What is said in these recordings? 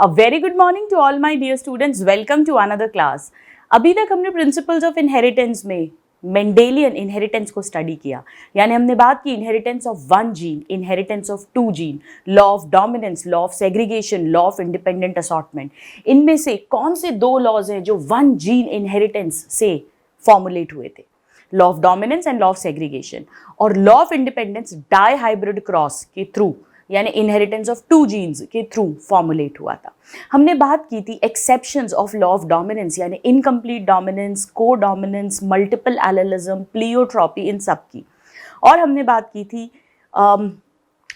A very good morning to all my dear students. Welcome to another class. अभी तक हमने principles of inheritance में Mendelian inheritance को study किया, यानी हमने बात की inheritance of one gene, inheritance of two gene, law of dominance, law of segregation, law of independent assortment. इनमें से कौन से दो लॉज हैं जो वन जीन इनहेरिटेंस से फॉर्मुलेट हुए थे? Law of dominance and law of segregation. और law of independence dihybrid cross के थ्रू, यानी इनहेरिटेंस ऑफ टू जीन्स के थ्रू फॉर्मुलेट हुआ था। हमने बात की थी exceptions of law of dominance, यानी इनकम्प्लीट डोमिनेंस, को डोमिनेंस, मल्टीपल एलेलिज्म, प्लियोट्रॉपी, इन सब की। और हमने बात की थी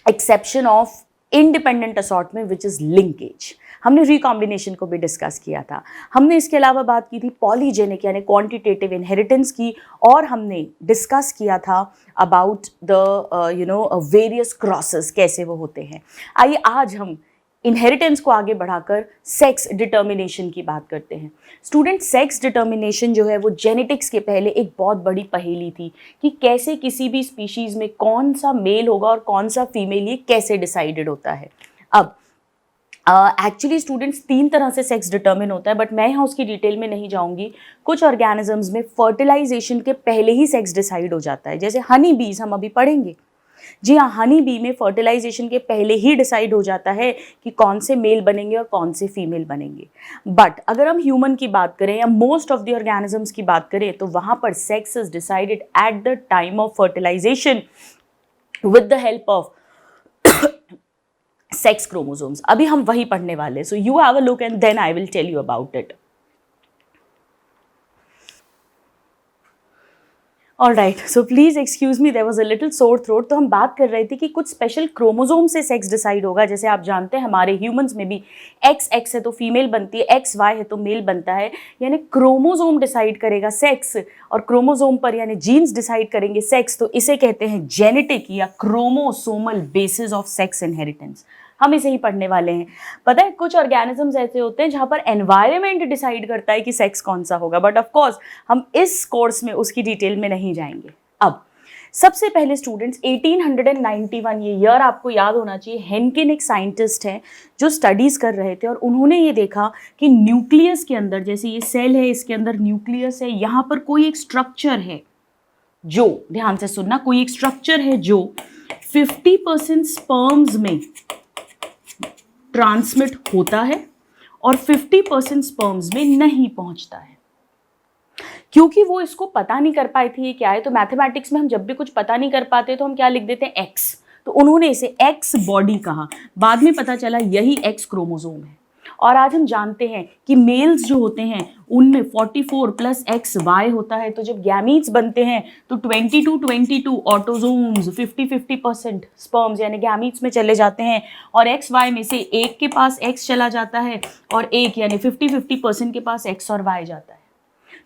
exception of independent assortment which is linkage. हमने रिकॉम्बिनेशन को भी डिस्कस किया था। हमने इसके अलावा बात की थी पॉलीजेनिक यानी क्वांटिटेटिव इनहेरिटेंस की, और हमने डिस्कस किया था अबाउट द वेरियस क्रॉसेस, कैसे वो होते हैं। आइए आज हम इनहेरिटेंस को आगे बढ़ाकर सेक्स डिटर्मिनेशन की बात करते हैं। स्टूडेंट, सेक्स डिटर्मिनेशन जो है वो जेनेटिक्स के पहले एक बहुत बड़ी पहेली थी कि कैसे किसी भी स्पीशीज़ में कौन सा मेल होगा और कौन सा फीमेल, ये कैसे डिसाइडेड होता है। अब एक्चुअली स्टूडेंट्स तीन तरह से सेक्स डिटर्मिन होता है, बट मैं यहाँ उसकी डिटेल में नहीं जाऊँगी। कुछ ऑर्गेनिजम्स में फर्टिलाइजेशन के पहले ही सेक्स डिसाइड हो जाता है, जैसे हनी बीज हम अभी पढ़ेंगे। जी हाँ, हनी बी में फर्टिलाइजेशन के पहले ही डिसाइड हो जाता है कि कौन से मेल बनेंगे और कौन से फीमेल बनेंगे। बट अगर हम ह्यूमन की बात करें या मोस्ट ऑफ द ऑर्गेनिजम्स की बात करें तो वहाँ पर sex is decided at the time of fertilization with the help of sex chromosomes. अभी हम वही पढ़ने वाले हैं, so you have a look and then I will tell you about it. All right, so please excuse me, there was a little sore throat. तो हम बात कर रहे थे कि कुछ स्पेशल क्रोमोसोम से सेक्स डिसाइड होगा। जैसे आप जानते हैं हमारे ह्यूमंस में भी XX है तो फीमेल बनती है, XY है तो मेल बनता है, यानी क्रोमोसोम डिसाइड करेगा सेक्स, और क्रोमोसोम पर यानी जीन्स डिसाइड करेंगे सेक्स। तो इसे कहते हैं जेनेटिक या chromosomal basis of sex inheritance. हम इसे ही पढ़ने वाले हैं। पता है कुछ ऑर्गेनिजम्स ऐसे होते हैं जहाँ पर एनवायरनमेंट डिसाइड करता है कि सेक्स कौन सा होगा, बट ऑफ कोर्स हम इस कोर्स में उसकी डिटेल में नहीं जाएंगे। अब सबसे पहले स्टूडेंट्स 1891, ये ईयर आपको याद होना चाहिए। हेनकिन एक साइंटिस्ट हैं जो स्टडीज़ कर रहे थे और उन्होंने ये देखा कि न्यूक्लियस के अंदर, जैसे ये सेल है इसके अंदर न्यूक्लियस है, यहाँ पर कोई एक स्ट्रक्चर है जो, ध्यान से सुनना, कोई एक स्ट्रक्चर है जो 50% स्पर्म्स में ट्रांसमिट होता है और 50% स्पर्म्स में नहीं पहुंचता है। क्योंकि वो इसको पता नहीं कर पाई थी ये क्या है, तो मैथमेटिक्स में हम जब भी कुछ पता नहीं कर पाते तो हम क्या लिख देते हैं, एक्स। तो उन्होंने इसे एक्स बॉडी कहा। बाद में पता चला यही एक्स क्रोमोसोम है। और आज हम जानते हैं कि मेल्स जो होते हैं उनमें 44 + XY होता है। तो जब गैमीट्स बनते हैं तो 22 ऑटोजोम्स, 50% स्पर्म्स यानी गैमीट्स में चले जाते हैं, और XY में से एक के पास X चला जाता है और एक यानी 50% के पास X और Y जाता है।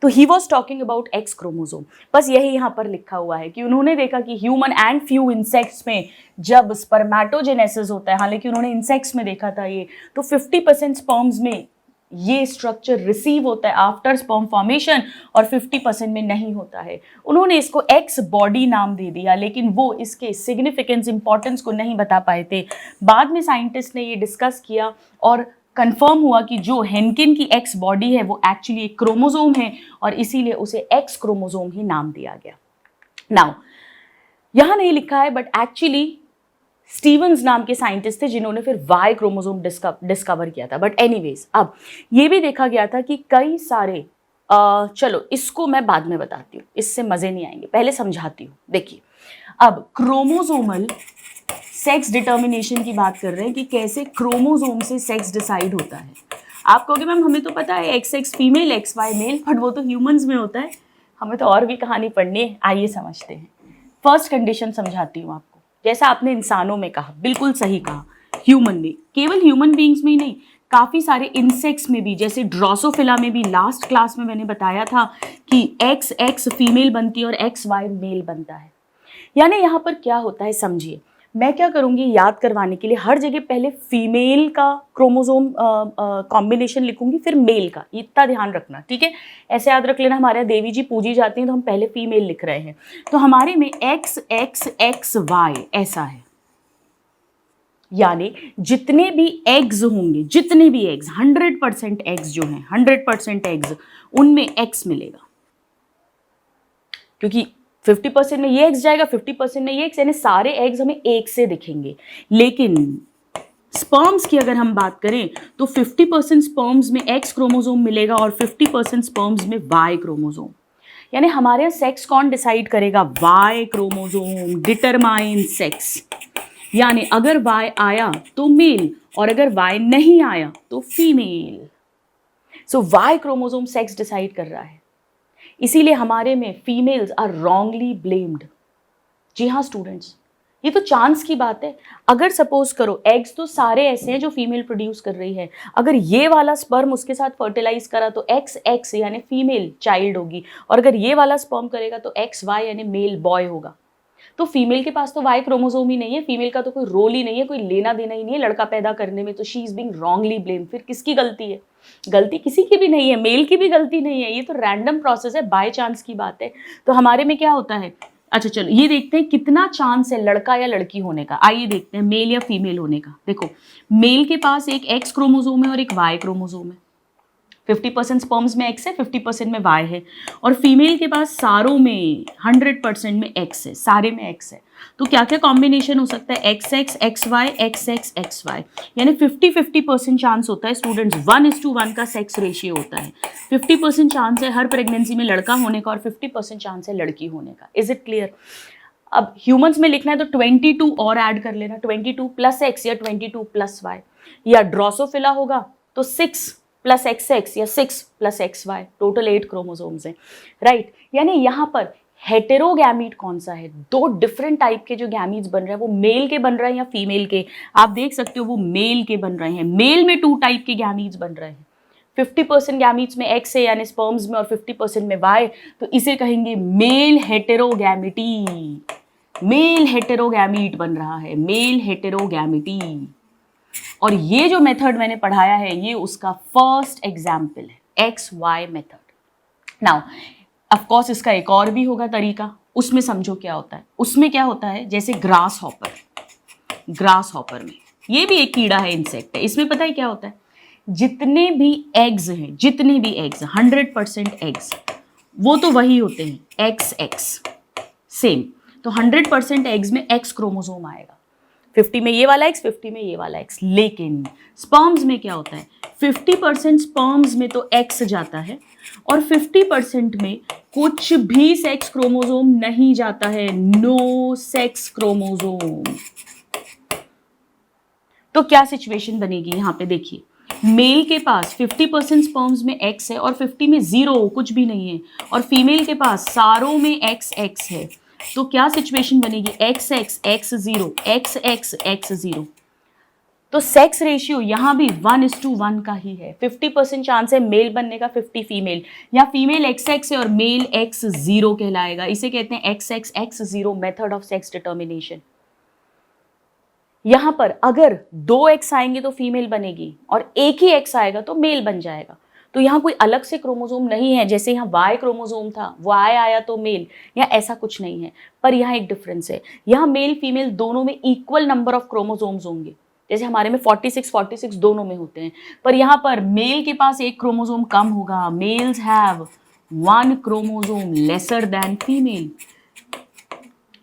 तो he was talking about x chromosome. बस यही यहाँ पर लिखा हुआ है कि उन्होंने देखा कि ह्यूमन एंड फ्यू इंसेक्ट्स में जब स्पर्मेटोजेनेसिस होता है, हालांकि उन्होंने इंसेक्ट्स में देखा था ये, तो 50% स्पर्म्स में ये स्ट्रक्चर रिसीव होता है आफ्टर स्पर्म फॉर्मेशन और 50% में नहीं होता है। उन्होंने इसको एक्स बॉडी नाम दे दिया, लेकिन वो इसके सिग्निफिकेंस, इंपॉर्टेंस को नहीं बता पाए थे। बाद में साइंटिस्ट ने ये डिस्कस किया और कंफर्म हुआ कि जो हेनकिन की एक्स बॉडी है वो एक्चुअली एक क्रोमोसोम है और इसीलिए उसे एक्स क्रोमोसोम ही नाम दिया गया। नाउ यहां नहीं लिखा है, बट एक्चुअली स्टीवंस नाम के साइंटिस्ट थे जिन्होंने फिर वाई क्रोमोसोम डिस्कवर किया था। बट एनीवेज, अब ये भी देखा गया था कि कई सारे चलो इसको मैं बाद में बताती हूँ, इससे मजे नहीं आएंगे, पहले समझाती हूँ। देखिए, अब क्रोमोसोमल सेक्स डिटर्मिनेशन की बात कर रहे हैं कि कैसे क्रोमोसोम से सेक्स डिसाइड होता है। आप कहोगे मैम हमें तो पता है XX female, XY male, but वो तो ह्यूमंस में होता है, हमें तो और भी कहानी पढ़नी है। आइए समझते हैं। फर्स्ट कंडीशन समझाती हूँ आपको। जैसा आपने इंसानों में कहा, बिल्कुल सही कहा, ह्यूमन में, केवल ह्यूमन बींग्स में ही नहीं, काफ़ी सारे इंसेक्ट्स में भी, जैसे ड्रोसोफिला में भी लास्ट क्लास में मैंने बताया था कि XX फीमेल बनती है और XY मेल बनता है। यानी यहाँ पर क्या होता है समझिए। मैं क्या करूँगी, याद करवाने के लिए हर जगह पहले फीमेल का क्रोमोसोम कॉम्बिनेशन लिखूंगी, फिर मेल का, इतना ध्यान रखना, ठीक है। ऐसे याद रख लेना, हमारे यहाँ देवी जी पूजी जाती हैं तो हम पहले फीमेल लिख रहे हैं। तो हमारे में XXXY ऐसा है, यानी जितने भी एग्स होंगे, जितने भी एग्स 100% एग्स जो हैं 100% एग्स, उनमें एक्स मिलेगा, क्योंकि 50% में ये एक्स जाएगा, 50% में ये एक्स, यानी सारे एग्स हमें एक से दिखेंगे। लेकिन स्पर्म्स की अगर हम बात करें तो 50% स्पर्म्स में एक्स क्रोमोसोम मिलेगा और 50% स्पर्म्स में वाई क्रोमोसोम। यानी हमारे यहाँ सेक्स कौन डिसाइड करेगा? Y chromosome determine sex. यानी अगर वाई आया तो मेल और अगर वाई नहीं आया तो फीमेल। सो वाई क्रोमोसोम सेक्स डिसाइड कर रहा है, इसीलिए हमारे में फीमेल्स आर रॉन्गली ब्लेम्ड। जी हाँ स्टूडेंट्स, ये तो चांस की बात है। अगर सपोज करो एग्स तो सारे ऐसे हैं जो फीमेल प्रोड्यूस कर रही है, अगर ये वाला स्पर्म उसके साथ फर्टिलाइज करा तो एक्स एक्स यानी फीमेल चाइल्ड होगी, और अगर ये वाला स्पर्म करेगा तो एक्स वाई यानी मेल बॉय होगा। तो फीमेल के पास तो वाई क्रोमोसोम ही नहीं है, फीमेल का तो कोई रोल ही नहीं है, कोई लेना देना ही नहीं है लड़का पैदा करने में, तो she is being wrongly blame. फिर किसकी गलती है? गलती किसी की भी नहीं है, मेल की भी गलती नहीं है, ये तो रैंडम प्रोसेस है, बाय चांस की बात है। तो हमारे में क्या होता है? अच्छा चलो ये देखते हैं कितना चांस है लड़का या लड़की होने का। आइए देखते हैं मेल या फीमेल होने का। देखो मेल के पास एक एक्स क्रोमोसोम है और एक वाई क्रोमोसोम है, 50% स्पर्म्स में एक्स है, 50% में वाई है, और फीमेल के पास सारों में 100% में एक्स है, सारे में एक्स है। तो क्या क्या कॉम्बिनेशन हो सकता है? X X X Y X X X Y, यानी 50-50% चांस होता है स्टूडेंट्स, 1:1 का सेक्स रेशियो होता है। 50% चांस है हर प्रेगनेंसी में लड़का होने का और 50% चांस है लड़की होने का। Is it clear? अब ह्यूमंस में लिखना है तो 22 और ऐड कर लेना, 22 प्लस एक्स या 22 प्लस वाई, या ड्रोसोफिला होगा तो 6 प्लस एक्स एक्स या 6 plus X Y, total 8 chromosomes हैं, राइट। यानी यहाँ पर हेटेरोगैमीट कौन सा है? दो डिफरेंट टाइप के जो गैमीट्स बन रहे हैं वो मेल के बन रहे हैं या फीमेल के? आप देख सकते हो वो मेल के बन रहे हैं। मेल में 2 टाइप के गैमीट्स बन रहे हैं, 50% गैमीट्स में एक्स है यानी स्पर्म्स में और 50% में वाई, तो इसे कहेंगे मेल हेटेरोगैमिटी। मेल हेटेरोगैमीट बन रहा है, मेल हेटेरोगैमिटी। और ये जो मेथड मैंने पढ़ाया है ये उसका फर्स्ट एग्जाम्पल है, X Y method. Now of course इसका एक और भी होगा तरीका, उसमें समझो क्या होता है। उसमें क्या होता है, जैसे ग्रास हॉपर, ग्रास हॉपर में ये भी एक कीड़ा है, इंसेक्ट है। इसमें पता है क्या होता है? जितने भी एग्स हैं, जितने भी एग्स 100% एग्स, वो तो वही होते हैं एक्स एक्स सेम। तो 100% एग्स में एक्स क्रोमोसोम आएगा, 50 में ये वाला एक्स, 50 में ये वाला एक्स। लेकिन स्पर्म्स में क्या होता है? 50% स्पर्म्स में तो एक्स जाता है और 50% में कुछ भी सेक्स क्रोमोसोम नहीं जाता है, नो सेक्स क्रोमोसोम। तो क्या सिचुएशन बनेगी यहां पे? देखिए मेल के पास 50% स्पर्म्स में एक्स है और 50 में 0 कुछ भी नहीं है, और फीमेल के पास सारों में एक्स एक्स है। तो क्या सिचुएशन बनेगी? X X x 0, x X x 0। तो सेक्स रेशियो यहां भी 1:1 का ही है। 50% चांस है मेल बनने का, 50 फीमेल, या फीमेल एक्स एक्स है और मेल एक्स 0 कहलाएगा। इसे कहते हैं x X x 0 method of sex determination. यहां पर अगर 2 एक्स आएंगे तो फीमेल बनेगी और एक ही एक्स आएगा तो मेल बन जाएगा। तो यहाँ कोई अलग से क्रोमोसोम नहीं है, जैसे यहाँ वाई क्रोमोसोम था, वाई आया तो मेल, यहाँ ऐसा कुछ नहीं है। पर यहाँ एक डिफरेंस है, यहाँ मेल फीमेल दोनों में इक्वल नंबर ऑफ क्रोमोसोम्स होंगे, जैसे हमारे में 46 दोनों में होते हैं। पर यहाँ पर मेल के पास एक क्रोमोसोम कम होगा, males have 1 chromosome lesser than female.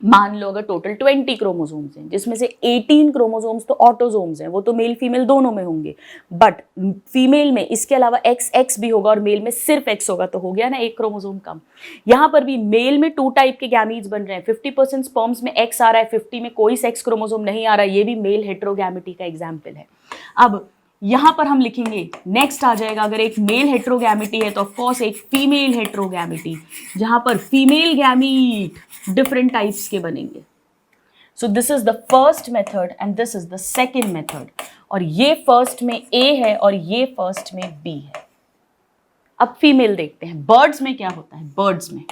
मान लो अगर टोटल 20 क्रोमोसोम्स हैं जिसमें से 18 क्रोमोसोम्स तो ऑटोसोम्स हैं, वो तो मेल फीमेल दोनों में होंगे, बट फीमेल में इसके अलावा एक्स एक्स भी होगा और मेल में सिर्फ एक्स होगा, तो हो गया ना 1 क्रोमोसोम कम। यहाँ पर भी मेल में 2 टाइप के गैमीट्स बन रहे हैं, 50% स्पर्म्स में एक्स आ रहा है, 50 में कोई सेक्स क्रोमोसोम नहीं आ रहा है, ये भी मेल हेटेरोगैमिटी का एग्जाम्पल है। अब यहां पर हम लिखेंगे, नेक्स्ट आ जाएगा, अगर एक मेल हेटेरोगैमिटी है तो ऑफ कोर्स एक फीमेल हेटेरोगैमिटी, जहां पर फीमेल गैमीट डिफरेंट टाइप्स के बनेंगे। So this is the first method and this is the second method, और ये फर्स्ट में ए है और ये फर्स्ट में बी है। अब फीमेल देखते हैं, बर्ड्स में क्या होता है, बर्ड्स में,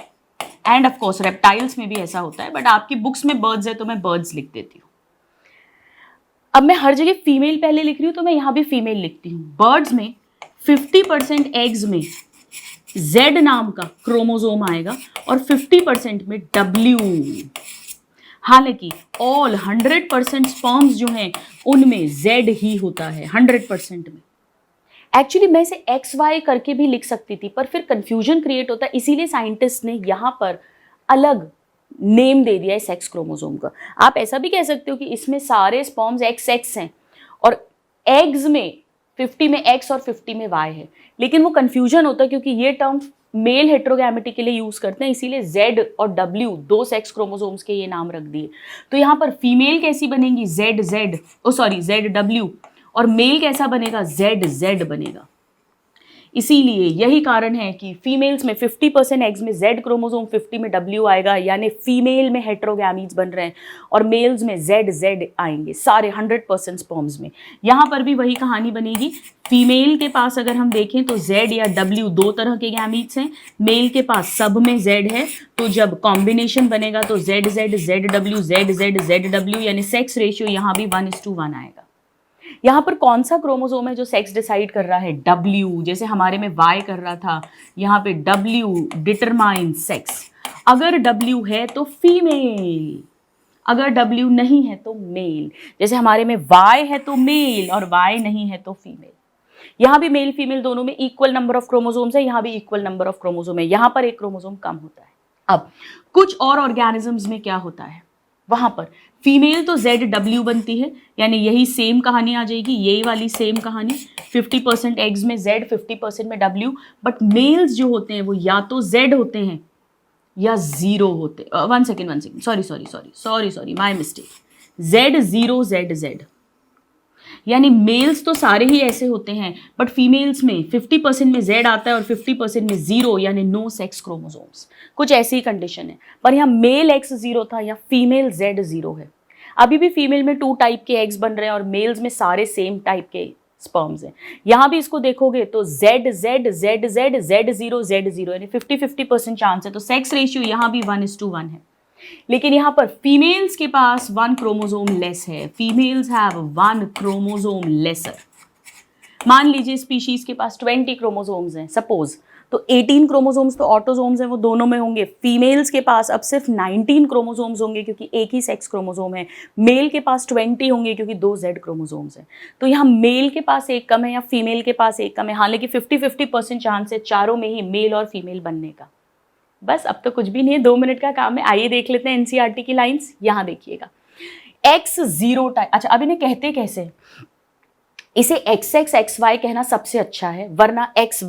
एंड ऑफ कोर्स रेप्टाइल्स में भी ऐसा होता है, बट आपकी बुक्स में बर्ड्स है तो मैं बर्ड्स लिख देती हूँ। अब मैं हर जगह फीमेल पहले लिख रही हूँ तो मैं यहाँ भी फीमेल लिखती हूँ। बर्ड्स में 50% एग्स में Z नाम का क्रोमोसोम आएगा और 50% में W। हालांकि ऑल 100% स्पर्म्स जो हैं उनमें जेड ही होता है 100% में। एक्चुअली मैं इसे एक्स वाई करके भी लिख सकती थी, पर फिर कंफ्यूजन क्रिएट होता है, इसीलिए साइंटिस्ट ने यहाँ पर अलग नेम दे दिया है सेक्स क्रोमोसोम का। आप ऐसा भी कह सकते हो कि इसमें सारे स्पर्म्स एक्स एक्स हैं और एग्स में 50 में एक्स और 50 में वाई है, लेकिन वो कंफ्यूजन होता है क्योंकि ये टर्म मेल हेट्रोगैमेटी के लिए यूज करते हैं, इसीलिए जेड और डब्ल्यू दो सेक्स क्रोमोसोम्स के ये नाम रख दिए। तो यहाँ पर फीमेल कैसी बनेगी, जेड जेड, ओ सॉरी जेड डब्ल्यू, और मेल कैसा बनेगा, जेड जेड बनेगा। इसीलिए यही कारण है कि फीमेल्स में 50% एग्स में जेड क्रोमोसोम, 50 में डब्ल्यू आएगा, यानी फीमेल में हेट्रोगैमीज बन रहे हैं और मेल्स में जेड जेड आएंगे सारे 100% स्पर्म्स में। यहाँ पर भी वही कहानी बनेगी। फीमेल के पास अगर हम देखें तो जेड या डब्ल्यू दो तरह के गैमीट्स हैं, मेल के पास सब में जेड है, तो जब कॉम्बिनेशन बनेगा तो Z Z Z W Z Z Z W, यानी सेक्स रेशियो यहाँ भी 1:1 आएगा। यहाँ पर कौन सा क्रोमोसोम है जो सेक्स डिसाइड कर रहा है, W, जैसे हमारे में Y कर रहा था, यहाँ पे W डिटरमाइन सेक्स। अगर W है तो फीमेल, अगर W नहीं है तो मेल। जैसे हमारे में Y है तो मेल और Y नहीं है तो फीमेल। यहाँ भी मेल फीमेल दोनों में इक्वल नंबर ऑफ क्रोमोसोम्स है, यहाँ भी इक्वल नंबर ऑफ क्रोमोसोम है, यहाँ पर एक क्रोमोसोम कम होता है। अब कुछ और ऑर्गेनिजम्स में क्या होता है, वहां पर फीमेल तो जेड डब्ल्यू बनती है, यानी यही सेम कहानी आ जाएगी, यही वाली सेम कहानी, 50% एग्स में जेड 50% में डब्ल्यू। बट मेल्स जो होते हैं वो या तो जेड होते हैं या जीरो होते, one second sorry my mistake, Z zero Z Z, यानी मेल्स तो सारे ही ऐसे होते हैं, बट फीमेल्स में 50% में जेड आता है और 50% में जीरो, यानी नो सेक्स क्रोमोसोम्स। कुछ ऐसी कंडीशन है, पर यहाँ मेल एक्स जीरो था या फीमेल जेड जीरो है। अभी भी फीमेल में 2 टाइप के एग्स बन रहे हैं और मेल्स में सारे सेम टाइप के स्पर्म्स हैं। यहाँ भी इसको देखोगे तो Z Z Z Z Z zero यानी 50-50% चांस है, तो सेक्स रेशियो यहाँ भी 1:1 है। लेकिन यहाँ पर फीमेल्स के पास 1 क्रोमोसोम लेस है, फीमेल्स हैव 1 क्रोमोसोम लेसर। मान लीजिए स्पीशीज के पास 20 क्रोमोसोम्स हैं सपोज, तो 18 क्रोमोसोम्स तो ऑटोसोम्स हैं, वो दोनों में होंगे। फीमेल्स के पास अब सिर्फ 19 क्रोमोसोम्स होंगे क्योंकि एक ही सेक्स क्रोमोसोम है। मेल के पास 20 होंगे क्योंकि 2 जेड क्रोमोसोम्स हैं। तो यहाँ मेल के पास एक कम है या फीमेल के पास एक कम है, हालांकि 50-50% चांस है चारों में ही मेल और फीमेल बनने का। बस अब तो कुछ भी नहीं है, 2 मिनट का काम है। आइए देख लेते हैं एनसीईआरटी की लाइंस। यहाँ देखिएगा एक्स जीरो टाइप, अच्छा अब इन्हें कहते कैसे, इसे एक्स एक्स एक्स वाई कहना सबसे अच्छा है, वरना एक्स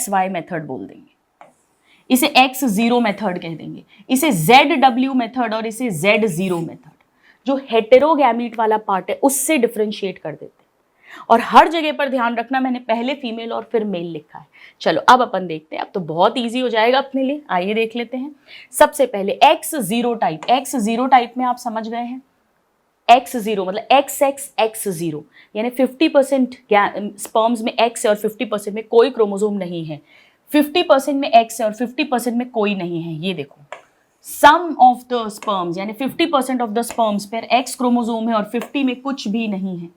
वाई मेथड बोल देंगे, इसे एक्स जीरो मेथड कह देंगे, इसे जेड डब्ल्यू मेथड और इसे जेड जीरो मेथड। जो हेटेरोगैमीट वाला पार्ट है उससे डिफरेंशिएट कर देते हैं। और हर जगह पर ध्यान रखना, मैंने पहले फीमेल और फिर मेल लिखा है। चलो अब अपन देखते हैं, अब तो बहुत इजी हो जाएगा अपने लिए। आइए देख लेते हैं। सबसे पहले एक्स जीरो टाइप में आप समझ गए हैं, एक्स जीरो मतलब एक्स एक्स एक्स जीरो, यानी 50% स्पर्म्स में एक्स है और 50% में कोई क्रोमोसोम नहीं है। 50% में एक्स है और 50% में कोई नहीं है। ये देखो सम ऑफ द स्पर्म्स, यानी 50% ऑफ द स्पर्म्स पर एक्स क्रोमोसोम है और 50 में कुछ भी नहीं है।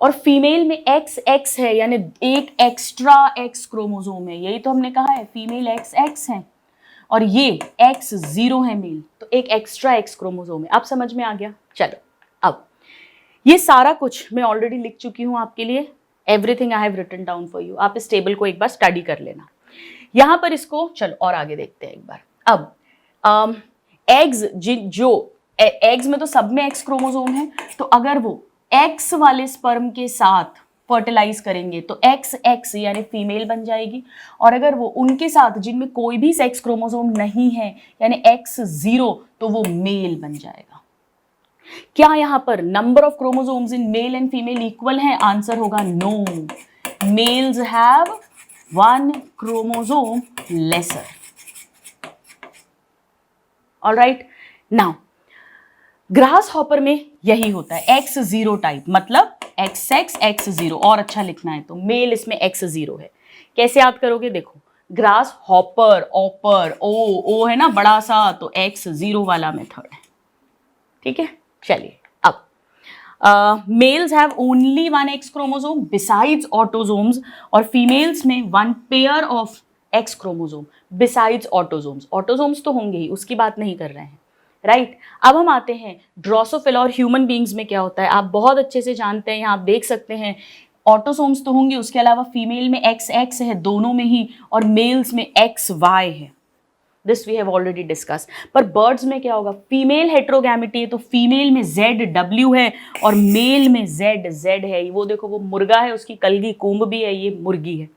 और फीमेल में एक्स एक्स है, यानी एक एक्स्ट्रा एक्स क्रोमोसोम है। यही तो हमने कहा है, फीमेल एक्स एक्स है और ये एक्स जीरो है मेल, तो एक एक्स्ट्रा एक्स क्रोमोसोम है। अब समझ में आ गया। चलो अब ये सारा कुछ मैं ऑलरेडी लिख चुकी हूं आपके लिए, everything I have written down for you. आप इस टेबल को एक बार स्टडी कर लेना। यहां पर इसको चलो और आगे देखते हैं एक बार। अब एग्स जो एग्स में तो सब में एक्स क्रोमोसोम है, तो अगर वो एक्स वाले स्पर्म के साथ फर्टिलाइज करेंगे तो एक्स एक्स यानी फीमेल बन जाएगी, और अगर वो उनके साथ जिनमें कोई भी सेक्स क्रोमोसोम नहीं है यानी एक्स जीरो, तो वो मेल बन जाएगा। क्या यहां पर number of chromosomes in male and female equal है? आंसर होगा no, males have 1 chromosome lesser. All right, now grasshopper में यही होता है, एक्स जीरो टाइप मतलब एक्स एक्स एक्स जीरो, और अच्छा लिखना है तो मेल इसमें एक्स जीरो है। कैसे याद करोगे? देखो ग्रास हॉपर, ऑपर, ओ है ना बड़ा सा, तो एक्स जीरो वाला मेथड है। ठीक है, चलिए अब males have only 1 X chromosome besides autosomes, और फीमेल्स में 1 pair of X chromosome besides autosomes. Autosomes तो होंगे ही, उसकी बात नहीं कर रहे हैं, राइट। अब हम आते हैं ड्रोसोफिला और ह्यूमन बींग्स में क्या होता है, आप बहुत अच्छे से जानते हैं, यहाँ आप देख सकते हैं ऑटोसोम्स तो होंगे, उसके अलावा फीमेल में XX है दोनों में ही, और मेल्स में XY है। This we have already discuss. पर बर्ड्स में क्या होगा, फीमेल हेट्रोगैमिटी है तो फीमेल में ZW है और मेल में ZZ है। वो देखो वो मुर्गा है, उसकी कलगी कूंभ भी है, ये मुर्गी है।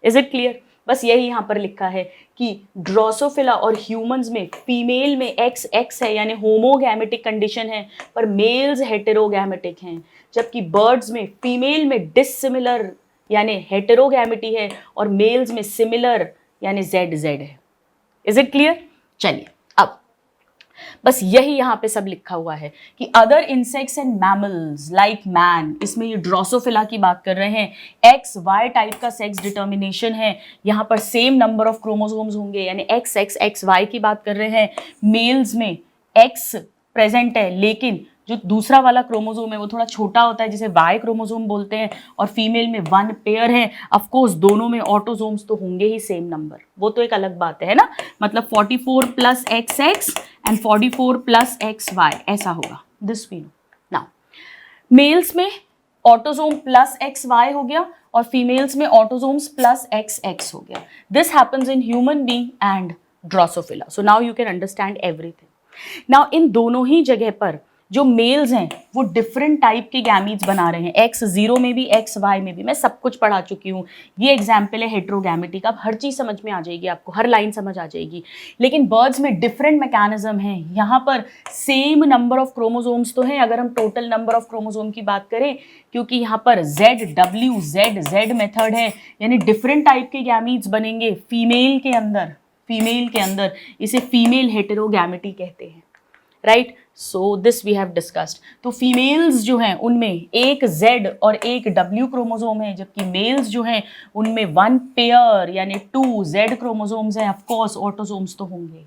Is it clear? बस यही यहाँ पर लिखा है कि ड्रोसोफिला और ह्यूमंस में फीमेल में XX है यानी होमोगैमेटिक कंडीशन है, पर मेल्स हेटेरोगैमेटिक हैं, जबकि बर्ड्स में फीमेल में डिसिमिलर यानी हेटेरोगैमिटी है और मेल्स में सिमिलर यानी ZZ है। Is it clear? चलिए अब बस यही यहाँ पे सब लिखा हुआ है कि other insects and mammals like man, इसमें ये ड्रोसोफिला की बात कर रहे हैं। XY टाइप का सेक्स डिटर्मिनेशन है, यहाँ पर सेम नंबर ऑफ क्रोमोसोम्स होंगे यानी XXXY की बात कर रहे हैं। मेल्स में X प्रेजेंट है लेकिन जो दूसरा वाला क्रोमोसोम है वो थोड़ा छोटा होता है जिसे Y क्रोमोसोम बोलते हैं, और फीमेल में 1 पेयर है। ऑफ कोर्स दोनों में ऑटोसोम्स तो होंगे ही सेम नंबर, वो तो एक अलग बात है ना, मतलब 44 + XX एंड 44 + XY ऐसा होगा। This we know. Now males में ऑटोसोम प्लस XY हो गया और फीमेल्स में ऑटोसोम्स प्लस XX हो गया। This happens in human being and Drosophila. So now you can understand everything. Now in दोनों ही जगह पर जो मेल्स हैं वो डिफरेंट टाइप के गैमीट्स बना रहे हैं, X0 में भी XY में भी, मैं सब कुछ पढ़ा चुकी हूँ। ये एग्जाम्पल है हेट्रोगैमेटी का, अब हर चीज़ समझ में आ जाएगी आपको, हर लाइन समझ आ जाएगी। लेकिन बर्ड्स में डिफरेंट मैकेनिज्म है, यहाँ पर सेम नंबर ऑफ क्रोमोसोम्स तो हैं अगर हम टोटल नंबर ऑफ क्रोमोसोम की बात करें, क्योंकि यहाँ पर ZWZZ मेथड है यानी डिफरेंट टाइप के गैमीट्स बनेंगे फीमेल के अंदर, इसे फीमेल हेटेरोगैमेटी कहते हैं। Right, so this we have discussed. तो फीमेल्स जो हैं उनमें एक Z और एक W क्रोमोसोम है, जबकि मेल्स जो हैं उनमें 1 पेयर यानी 2 Z क्रोमोसोम्स हैं। ऑफ कोर्स ऑटोसोम्स तो होंगे।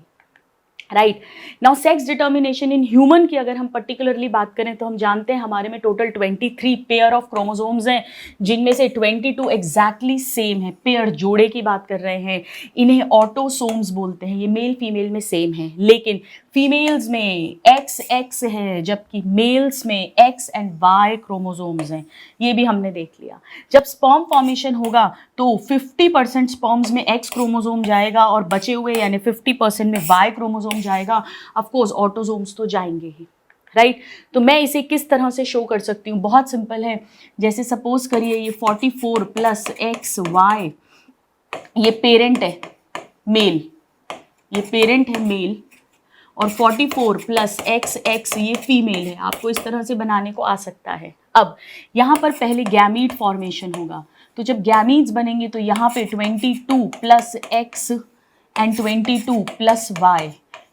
Right, now sex determination in human की अगर हम पर्टिकुलरली बात करें तो हम जानते हैं हमारे में टोटल 23 पेयर ऑफ क्रोमोसोम्स हैं, जिनमें से 22 एग्जैक्टली सेम है, पेयर जोड़े की बात कर रहे हैं, इन्हें ऑटोसोम्स बोलते हैं। ये मेल फीमेल में सेम है, लेकिन फीमेल्स में XX है जबकि मेल्स में X एंड Y क्रोमोसोम्स हैं। ये भी हमने देख लिया। जब स्पर्म फॉर्मेशन होगा तो 50% स्पर्म्स में X क्रोमोसोम जाएगा और बचे हुए यानी 50% में Y क्रोमोसोम जाएगा। ऑफ कोर्स ऑटोसोम्स तो जाएंगे ही। राइट, तो मैं इसे किस तरह से शो कर सकती हूँ, बहुत सिंपल है। जैसे सपोज करिए ये 44 + XY ये पेरेंट है मेल, ये पेरेंट है मेल, और 44 + XX ये फीमेल है। आपको इस तरह से बनाने को आ सकता है। अब यहाँ पर पहले गैमीट फॉर्मेशन होगा, तो जब गैमीट्स बनेंगे तो यहाँ पे 22 + X एंड 22 + Y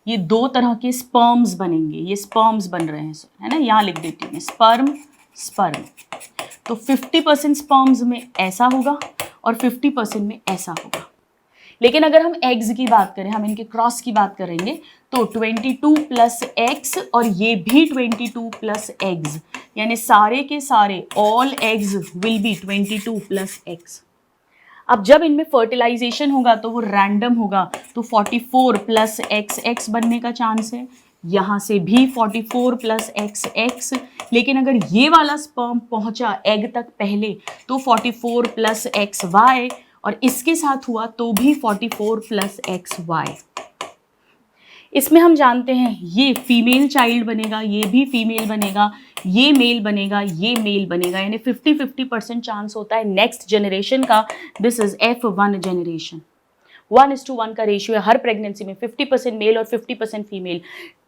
ये दो तरह के स्पर्म्स बनेंगे। ये स्पर्म्स बन रहे हैं, है ना, यहाँ लिख देती हूँ मैं, स्पर्म। तो 50% स्पर्म्स में ऐसा होगा और 50% में ऐसा होगा। लेकिन अगर हम एग्स की बात करें, हम इनके क्रॉस की बात करेंगे तो 22 + X और ये भी 22 + X यानी सारे के सारे all eggs will be 22 + X। अब जब इनमें फर्टिलाइजेशन होगा तो वो रैंडम होगा, तो 44 + XX बनने का चांस है, यहाँ से भी 44 + XX। लेकिन अगर ये वाला स्पर्म पहुंचा एग तक पहले तो 44 + XY, और इसके साथ हुआ तो भी 44 + XY। इसमें हम जानते हैं ये फीमेल चाइल्ड बनेगा, ये भी फीमेल बनेगा, ये मेल बनेगा, ये मेल बनेगा, यानी 50-50% चांस होता है नेक्स्ट जनरेशन का। This is F1 generation. 1:1 का रेशियो है हर प्रेगनेंसी में, 50% मेल और 50% फीमेल।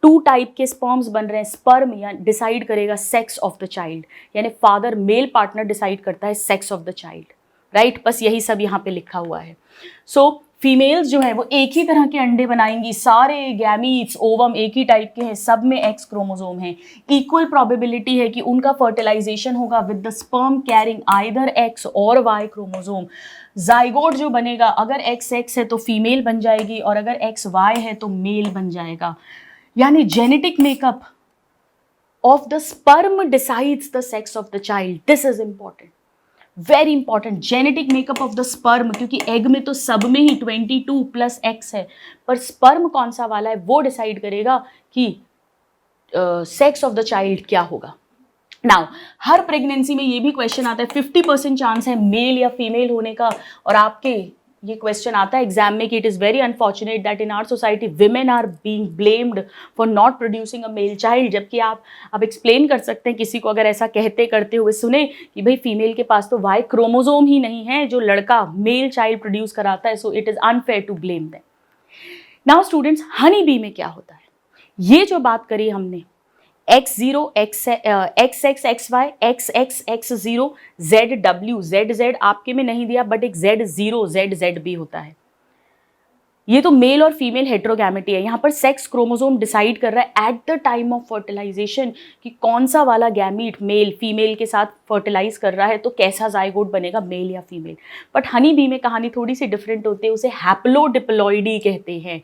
2 टाइप के स्पर्म्स बन रहे हैं। स्पर्म या डिसाइड करेगा सेक्स ऑफ द चाइल्ड, यानी फादर मेल पार्टनर डिसाइड करता है sex of the child. Right, बस यही सब यहाँ पे लिखा हुआ है। सो फीमेल्स जो है वो एक ही तरह के अंडे बनाएंगी, सारे गैमीट्स ओवम एक ही टाइप के हैं, सब में X क्रोमोसोम है। इक्वल प्रोबेबिलिटी है कि उनका फर्टिलाइजेशन होगा with the sperm carrying either X और Y क्रोमोसोम। जाइगोट जो बनेगा अगर XX है तो फीमेल बन जाएगी और अगर XY है तो मेल बन जाएगा। यानी genetic makeup of the sperm decides the sex of the child. This is important, very important, genetic makeup of the sperm, क्योंकि एग में तो सब में ही 22 + X है, पर स्पर्म कौन सा वाला है वो डिसाइड करेगा कि सेक्स ऑफ द चाइल्ड क्या होगा। नाउ हर प्रेगनेंसी में ये भी क्वेश्चन आता है 50% चांस है मेल या फीमेल होने का, और आपके ये क्वेश्चन आता है एग्जाम में कि it is very unfortunate that in our society women are being blamed for not producing a male child. जबकि आप एक्सप्लेन कर सकते हैं किसी को अगर ऐसा कहते करते हुए सुने कि भाई फीमेल के पास तो वाई क्रोमोजोम ही नहीं है जो लड़का मेल चाइल्ड प्रोड्यूस कराता है, so it is unfair to blame them. Now students, honey bee में क्या होता है, ये जो बात करी हमने x0 xx xy xx x0 zw zz आपके में नहीं दिया, बट एक z0 zz भी होता है। ये तो मेल और फीमेल हेट्रोगैमेटी है। यहाँ पर सेक्स क्रोमोसोम डिसाइड कर रहा है at the time of fertilization कि कौन सा वाला गैमीट मेल फीमेल के साथ फर्टिलाइज कर रहा है, तो कैसा जाइगोट बनेगा, मेल या फीमेल। बट हनी बी में कहानी थोड़ी सी डिफरेंट होती है, उसे हैप्लोडिप्लॉइडी कहते हैं।